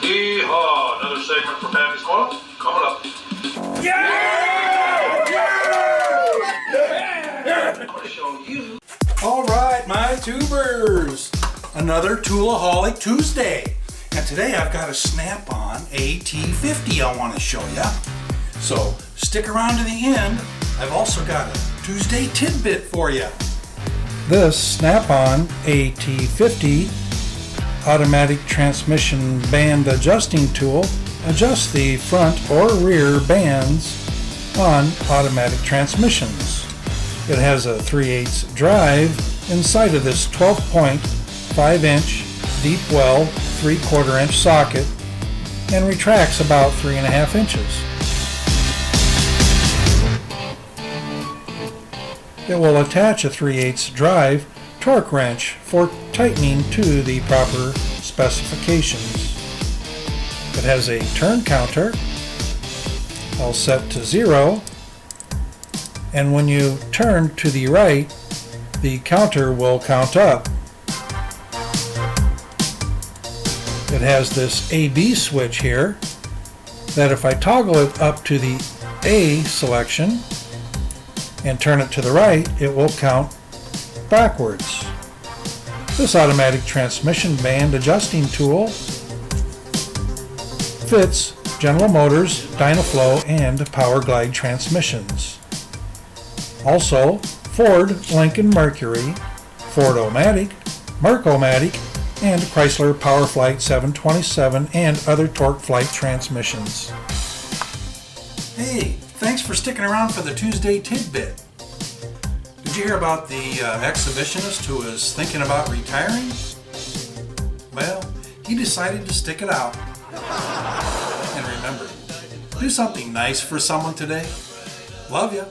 Yeehaw! Another segment from Pappy's Corner coming up. Yeah! I'm gonna show you. Alright, my tubers! Another Tool-a-Holic Tuesday. And today I've got a Snap-on AT50 I want to show you. So stick around to the end. I've also got a Tuesday tidbit for you. This Snap-on AT50 automatic transmission band adjusting tool adjusts the front or rear bands on automatic transmissions. It has a 3/8 drive inside of this 12.5-inch deep well 3/4 inch socket and retracts about 3.5 inches. It will attach a 3/8 drive torque wrench for tightening to the proper specifications. It has a turn counter, all set to 0, and when you turn to the right, the counter will count up. It has this A/B switch here that if I toggle it up to the A selection and turn it to the right, it will count backwards. This automatic transmission band adjusting tool fits General Motors, Dynaflow, and Powerglide transmissions. Also, Ford, Lincoln Mercury, Ford-o-matic, Merc-o-matic, and Chrysler PowerFlight 727 and other torqueflight transmissions. Hey, thanks for sticking around for the Tuesday tidbit. Did you hear about the exhibitionist who was thinking about retiring? Well, he decided to stick it out. And remember, do something nice for someone today. Love ya.